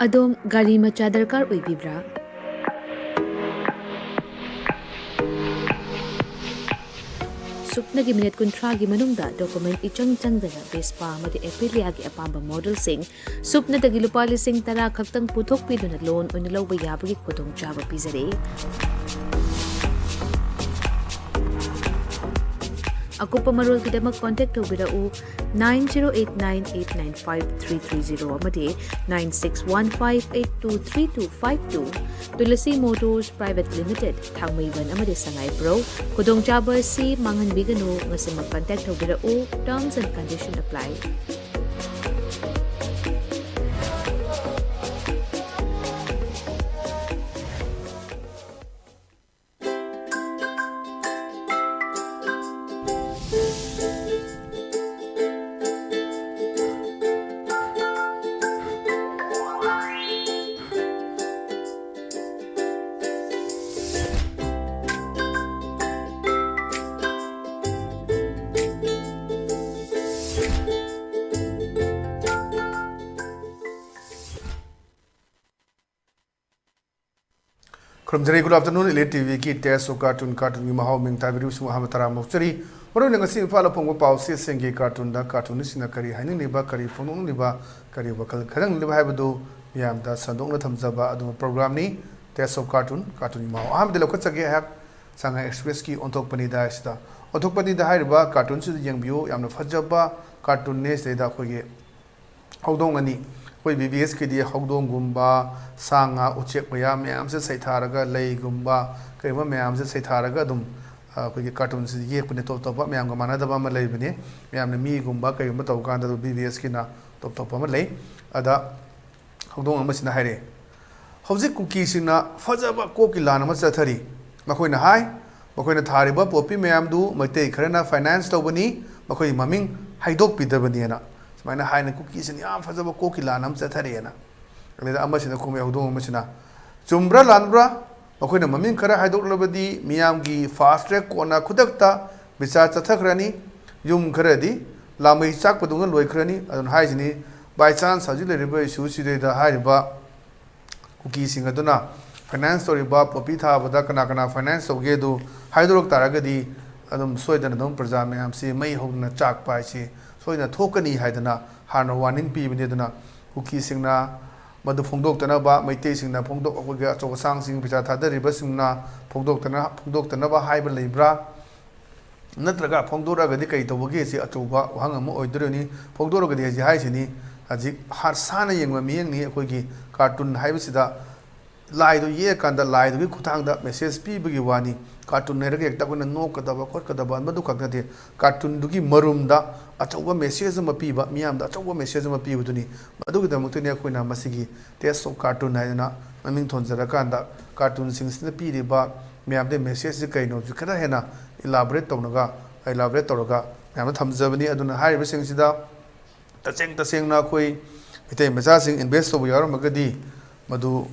ꯑꯗꯣꯝ ꯒꯥꯔꯤ ꯃꯆꯥ ꯗꯔꯀꯥꯔ ꯑꯣꯏꯕꯤꯕ꯭ꯔꯥ? ꯁꯨꯞꯅꯒꯤ ꯃꯤꯅꯤꯠ 30ꯒꯤ ꯃꯅꯨꯡꯗ ꯗꯣꯀꯨꯃꯦꯟꯠ ꯏꯆꯪ ꯆꯪꯗꯅ ꯚꯦꯁꯄꯥ ꯑꯃꯗꯤ ꯑꯦꯄꯤꯂꯤꯌꯥꯒꯤ ꯑꯄꯥꯝꯕ ꯃꯣꯗꯦꯜꯁꯤꯡ ꯁꯨꯞꯅꯗꯒꯤ ꯂꯨꯄꯥ 10,000 ꯈꯛꯇꯪ ꯄꯨꯊꯣꯛꯄꯤꯗꯨꯅ ꯂꯣꯟ ꯑꯣꯏꯅ ꯂꯧꯕ ꯌꯥꯕꯒꯤ ꯈꯨꯗꯣꯡꯆꯥꯕ ꯄꯤꯖꯔꯤ꯫ ꯑꯀꯨꯞꯄ ꯃꯔꯣꯜꯒꯤꯗꯃꯛ ꯀꯣꯟꯇꯦꯛ ꯇꯧꯕꯤꯔꯛꯎ 9089895330 ꯑꯃꯗꯤ 9615823252 ꯇꯨꯂꯁꯤ ꯃꯣꯇꯣꯔꯁ ꯄ꯭ꯔꯥꯏꯚꯦꯠ ꯂꯤꯃꯤꯇꯦꯗ ꯊꯥꯡꯃꯩꯕꯟ ꯑꯃꯗꯤ ꯁꯉꯥꯏꯄ꯭ꯔꯧ ꯈꯨꯗꯣꯡꯆꯥꯕ ꯑꯁꯤ ꯃꯥꯡꯍꯟꯕꯤꯒꯅꯨ ꯉꯁꯤꯃꯛ ꯀꯣꯟꯇꯦꯛ ꯇꯧꯕꯤꯔꯛꯎ terms and condition apply. Good afternoon, ELITETV ki test of cartoon ki mahau ming tabiru su Muhammad Tara Muftari. Maro ne ngasi fala pongo pause sengi cartoon da cartoon sina kari haini liba kari phone liba kari wakal khadang liba haibadu miyam da sandong na thamjaba adu program ni test of cartoon mahau aham de lokat chage hak sanga express ki ontok pani da sida ontok pani da haiba cartoon su yang bio yamna phajaba cartoon ne se da khoge haudong ani koi BBS ke dia haudong gumba sanga uchek mayam yam se saitharaga lei gumba kaima mayam se saitharaga dum koi cartoon se ye pune top top mayam ga mana daba ma lei bane mayam ne mi gumba kaima taw kan da BBS ki na top top ma lei ada haudong ama sina haire hojik kuki sina fajaba ko ki lana ma chathari makoi na hai makoi na thariba popi mayam du maitei kharana finance tawbani makoi maming haidok pidabani na Mana hai na cookies ni am fazaba ko ki lanam chathare na alida amasina khum yaudong amasina chumbra lanbra makoina mamin khara haidok labadi miyam gi fast track kona khudakta bicha chathakrani yum kharadi lamai chak padunga loikhrani adun haisini by chance haji leriba issue side da haiba cookies singa duna finance story ba popi tha bada kana kana finance soge du haidorok taragadi adum soidana dum praja mayam si mai hogna chak pai si soina thokani haidana hana warning pi binedana kuki singna madu phongdok tana ba maitei singna phongdok akoga achoga sang sing bicha thadari ba singna phongdok tana ba haiba leibra natraga phongdora gadi kai tawage si achoba wahang am oidroni phongdora gadi haji haisini haji har sana yengma miyeng ni akogi cartoon haibisida lai do ye kanda lai do gi khutang da message pi bagi wani cartoon ne rage ekta kona no kadaba khot kadaba madu khakna de cartoon du gi marum da achoba message ma pi ba miyam da achoba message ma pi buduni madu gi da mukte ne khoina masigi test of cartoon na maming thonjara kanda cartoon sing sin pi ri ba miyam de message kai no ju khada hena elaborate tawnaga miyam thamjabani aduna hai ba sing sida taseng na khoi mitei macha sing invest to yar magadi madu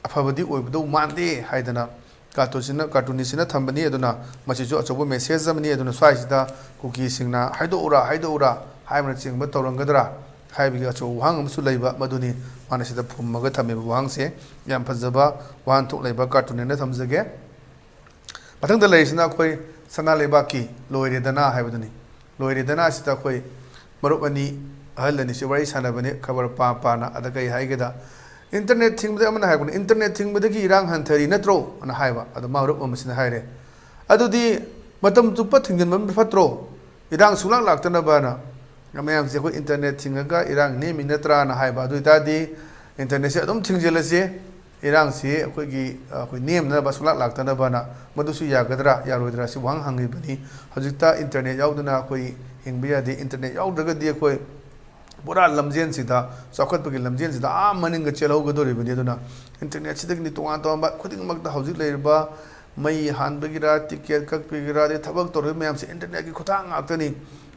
afabadi oibdo mande haidana cartoonisina thambani aduna machijo achobo message amani aduna swaisida cookie singna haidoura haimna chingba tawrangadra haibiga acho wahang amsu leiba maduni manasida phummaga thameba wahang se yam phajaba wan thuk leiba cartoonina thamjage mathangda leisina khoi sana leiba ki loiredana haibaduni loiredana sita khoi marup ani ahalani se wari sanabane khabar pa na adakai haigeda internet thing bada amana haibun internet thing bada ki irang hanthari natro ana haiba adu marup amasina haire adudi matam chupa thingjan mam fatro irang sulak laktana bana amayam se ko internet thing ga irang ne minatra na haiba adu tadi internet se adum thingjela se irang se akoi gi akoi name na ba sulak laktana bana madusu yagadra yaroidra si wang hangi bani hojikta internet yauduna akoi hingbiya de internet yaudraga de akoi Bora lamjen sida sokat pagi lamjen sida maninga chelo gadori bani aduna internet sida ni tonga ba khuding magda hojik leiba mai han bagira ticket kak pigira de thabak tor mayam se internet ki khutang aktani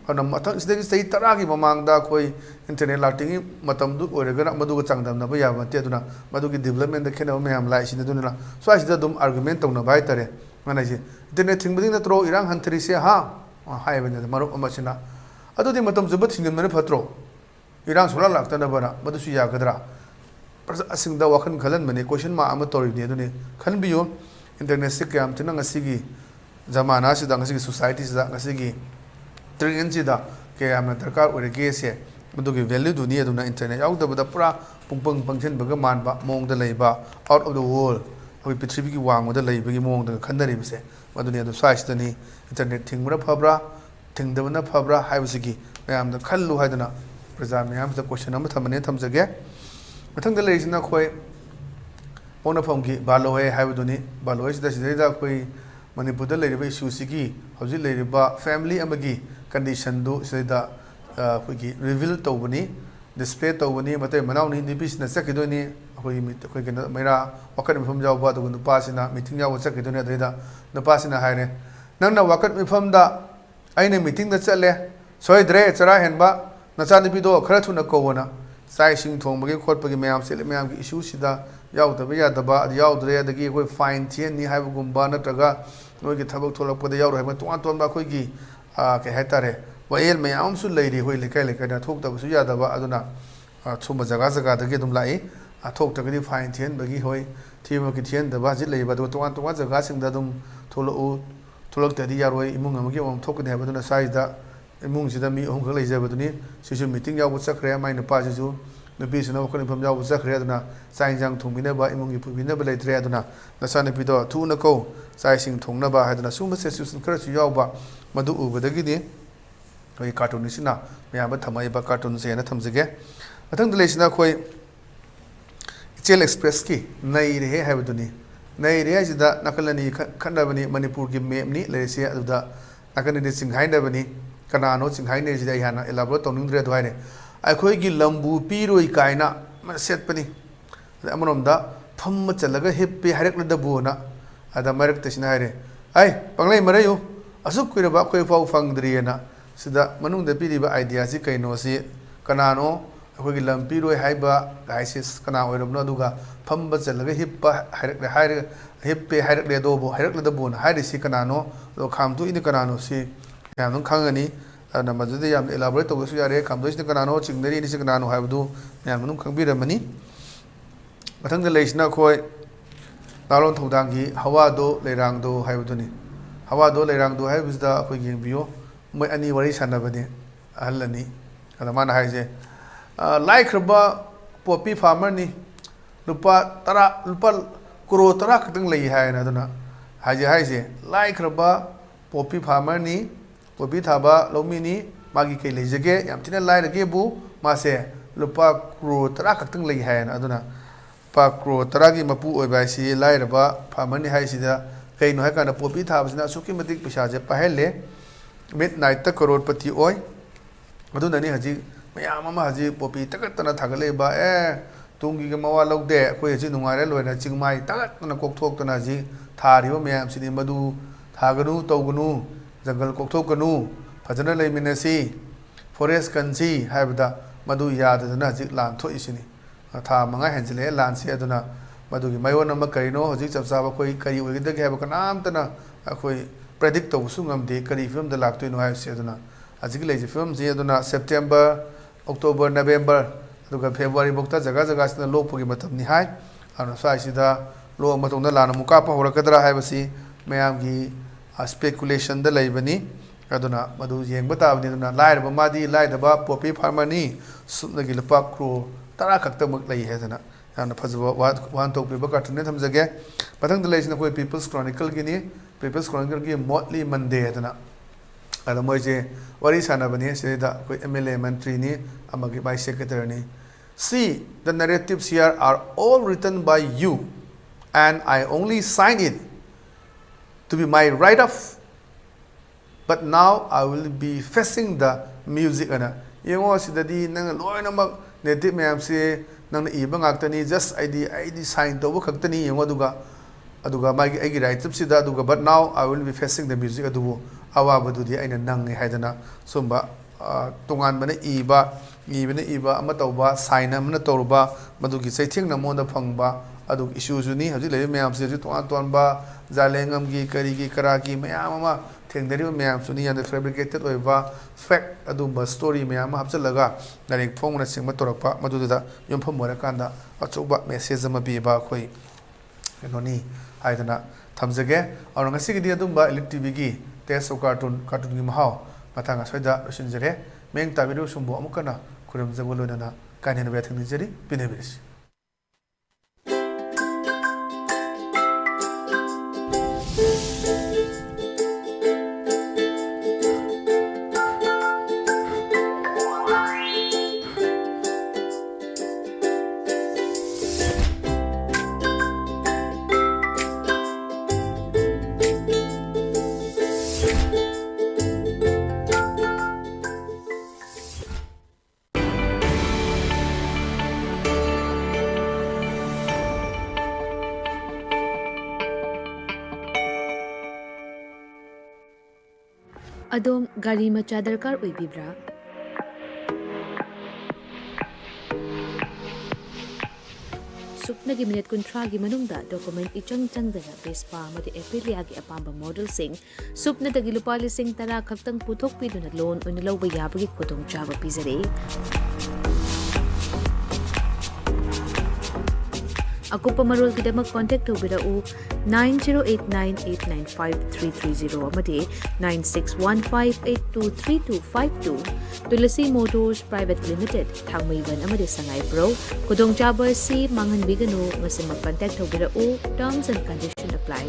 ana mathak sida ki sei tara ki mamangda khoi internet latingi matam du oiraga madu ga changdam na ba ya mate aduna madu ki development da khena mayam lai sida duna so sida dum argument tawna bai tare mana ji internet thingbi na tro irang hanthri se ha hai bani marup amasina adu di matam zubat thingam na phatro Irang sula laktana bana madusu yagadra asingda wakan khalan mane question ma ama tori ne dune khan biyo internet se kyam tina ngasigi zamana sida ngasigi society sida ngasigi tringen sida kyam na darkar ore ge se madugi value duni aduna internet yaw da pura pungpang pangchen baga manba mong da leiba out of the world oi prithvi gi wang da leiba gi mong da khandari bise maduni adu size dani internet thingmura phabra thingdabana phabra haibsigi mayam da khallu haidana praja mayam da question ama thamane thamjage mathang da leisina khoi pona phomgi baloe haibduni baloe sida sida khoi manipur da leiriba issue sigi hauji leiriba family amagi condition du sida khoi reveal tawbani display tawbani matai manau ni nibis na sakidoni khoi khoi gena mera wakat mifam jawba du nupa sina meeting jaw sakidoni adida nupa sina haire nangna wakat mifam da aina meeting da chale soidre chara henba nacha nibi do khara thuna kowona sai sing thong bagi khot bagi mayam sele mayam gi issue sida yaw da ya da ba yaw dre da gi khoi fine thien ni haibu gumba na taga noi gi thabak tholak pada yaw hai tuan tuan ba khoi gi ke haitare wael mayam su leiri hoi lekai lekai na thok da su ya da ba aduna chuma jaga jaga da gi dum lai thok ta gi fine thien bagi hoi thima gi thien da ba ji lei ba do tuan tuan jaga sing da dum tholo tholak ta di yaroi imung amagi om thok ne ba duna sai da imung sida mi hong khalai jaba duni sisu meeting yaw chakre mai na pa sisu nupi sina wakani pham yaw chakre aduna sai jang thungmina ba imung gi phubina ba leitre aduna nasa ne pido thu na ko sai sing thongna ba haduna sum se sisu khara su yaw ba madu ubadagi ni oi cartoon sina me ba thamai ba cartoon se na thamjage mathang dile sina khoi chel express ki nai re hai baduni nai re sida nakalani khandabani manipur gi map ni leise aduda nakani ni singhainabani kanano singhaine sida ihana elaborate toningdre dwaine akhoi gi lambu piroi kaina setpani amanomda pham chalaga heppe harekla buna ada marak tesina haire ai panglai marayu asuk kuiraba khoi fau fangdriena sida manung da piriba idea si kaino si kanano akhoi gi lam piroi haiba gaisis kana oirobno duga pham chalaga hippa harekla haire heppe harekle dobo harekla buna haire si kanano do khamtu ini kanano si yam khangani ana madudi yam elaborate to su yare kamdoi ni kanano chingdari ni kanano haibdu yam num khangbiramani mathang da leisna khoi nalon thodang hawa do leirang do haibduni hawa do leirang do haibda khoi yengbiyo moi ani wari sanabani ahlani ada mana haije like raba poppy farmer ni lupa tara lupa kuro tara katang lei hai na duna haije haije like raba poppy farmer ni poppy thaba lomi ni magi kai leijage yam tina lai rage bu mase lupa kuro tara katang lei hai na aduna pa kuro tara gi mapu oi bai si lai raba farmer ni hai sida kai no hai kana poppy thaba sina suki matik pisa je pahele midnight ta crore pati oi aduna ni haji mayam ama haji poppy takatana thagale ba tungi ge mawa logde khoi haji nungare loina chingmai takatana kokthok tana ji thariba mayam sini madu thaganu togunu jungle kokthokanu phajana leiminasi forest kansi haibda madu yadadana ji lan thoisini tha manga henjile lan se aduna madu gi mayon ama karino haji chapsaba khoi kari oigida ge haba kanam tana khoi predict to sungam de kari film da lakto no hai se aduna ajigi leji film je aduna September October November aduga February bokta jaga jaga sina lokpogi matam ni hai ana sai sida lo matong da lana muka pa horakadra hai basi mayam gi speculation da leibani aduna madu yengba tabni aduna lairba madi laidaba poppy farmer ni sumna gi lapa kro tara khakta mak lei hedana yana phajwa wan tok be ka tune thamjage pathang da leisina koi people's chronicle gi ni people's chronicle gi mostly monday adana ada moje wari sana bani se da koi MLA mantri ni amagi by secretary ni see the narratives here are all written by you and I only sign it to be my write-off, but now I will be facing the music ana yengo sidadi nang loina mak native mayam se nang iba ngaktani just id sign to khaktani yengo aduga magi agi write-up sida aduga but now I will be facing the music adubu awa badudi aina nang haidana sumba tongan bana iba ama tawba sign amna tawba madugi saithing na monda phangba aduk issue ju ni haji le mayam se ju ton ba jalengam gi kari gi kara gi mayam ama ꯊꯦꯡꯅꯔꯤꯕ ꯃꯌꯥꯝꯁꯨꯅꯤ ꯌꯥꯝꯅ ꯐꯦꯕ꯭ꯔꯤꯀꯦꯇꯦꯠ ꯑꯣꯏꯕ ꯐꯦꯛ ꯑꯗꯨꯒꯨꯝꯕ story ꯃꯌꯥꯝ ꯑꯃ ꯍꯥꯞꯆꯤꯜꯂꯒ ꯂꯥꯏꯔꯤꯛ ꯐꯣꯡꯕꯅꯆꯤꯡꯕ ꯇꯧꯔꯛꯄ ꯃꯗꯨꯗꯨꯗ ꯌꯨꯝꯐꯝ ꯑꯣꯏꯔꯀꯥꯟꯗ ꯑꯆꯧꯕ ꯃꯦꯁꯦꯖ ꯑꯃ ꯄꯤꯕ ꯑꯩꯈꯣꯏ ꯀꯩꯅꯣꯅꯤ ꯍꯥꯏꯗꯅ ꯊꯝꯖꯒꯦ ꯑꯗꯨꯅ ꯉꯁꯤꯒꯤꯗꯤ ꯑꯗꯨꯝꯕ ꯏꯂꯤꯠ ꯇꯤꯚꯤꯒꯤ ꯇꯦꯁ ꯑꯣꯐ ꯀꯥꯔꯇꯨꯟꯒꯤ ꯃꯍꯥꯎ ꯃꯇꯥꯡ ꯑꯁ꯭ꯋꯥꯏꯗ ꯂꯣꯏꯁꯤꯟꯖꯔꯦ ꯃꯌꯦꯡ ꯇꯥꯕꯤꯔꯤꯕꯁꯤꯡꯕꯨ ꯑꯃꯨꯛ ꯍꯟꯅ ꯈꯨꯔꯨꯝꯖꯕ ꯂꯣꯏꯅꯅ ꯀꯥꯏꯅꯅꯕ ꯌꯥꯊꯪ ꯅꯤꯖꯔꯤ ꯄꯤꯅꯕꯤꯔꯁꯤ ꯑꯗꯣꯝ ꯒꯥꯔꯤ ꯃꯆꯥ ꯗꯔꯀꯥꯔ ꯑꯣꯏꯕꯤꯕ꯭ꯔꯥ? ꯁꯨꯞꯅꯒꯤ ꯃꯤꯅꯤꯠ 30ꯒꯤ ꯃꯅꯨꯡꯗ ꯗꯣꯀꯨꯃꯦꯟꯠ ꯏꯆꯪ ꯆꯪꯗꯅ ꯚꯦꯁꯄꯥ ꯑꯃꯗꯤ ꯑꯦꯄ꯭ꯔꯤꯂꯤꯌꯥꯒꯤ ꯑꯄꯥꯝꯕ ꯃꯣꯗꯦꯜꯁꯤꯡ ꯁꯨꯞꯅꯗꯒꯤ ꯂꯨꯄꯥ 10,000 ꯈꯛꯇꯪ ꯄꯨꯊꯣꯛꯄꯤꯗꯨꯅ ꯂꯣꯟ ꯑꯣꯏꯅ ꯂꯧꯕ ꯌꯥꯕꯒꯤ ꯈꯨꯗꯣꯡꯆꯥꯕ ꯄꯤꯖꯔꯤ꯫ ꯑꯀꯨꯞꯄ ꯃꯔꯣꯜꯒꯤꯗꯃꯛ ꯀꯣꯟꯇꯦꯛ ꯇꯧꯕꯤꯔꯛꯎ 9089895330 ꯑꯃꯗꯤ 9615823252 ꯇꯨꯂꯁꯤ ꯃꯣꯇꯣꯔꯁ ꯄ꯭ꯔꯥꯏꯚꯦꯠ ꯂꯤꯃꯤꯇꯦꯗ ꯊꯥꯡꯃꯩꯕꯟ ꯑꯃꯗꯤ ꯁꯉꯥꯏꯄ꯭ꯔꯧ ꯈꯨꯗꯣꯡꯆꯥꯕ ꯑꯁꯤ ꯃꯥꯡꯍꯟꯕꯤꯒꯅꯨ ꯉꯁꯤꯃꯛ ꯀꯣꯟꯇꯦꯛ ꯇꯧꯕꯤꯔꯛꯎ ꯇꯔꯝꯁ ꯑꯦꯟ ꯀꯟꯗꯤꯁꯟ ꯑꯦꯄ꯭ꯂꯥꯏ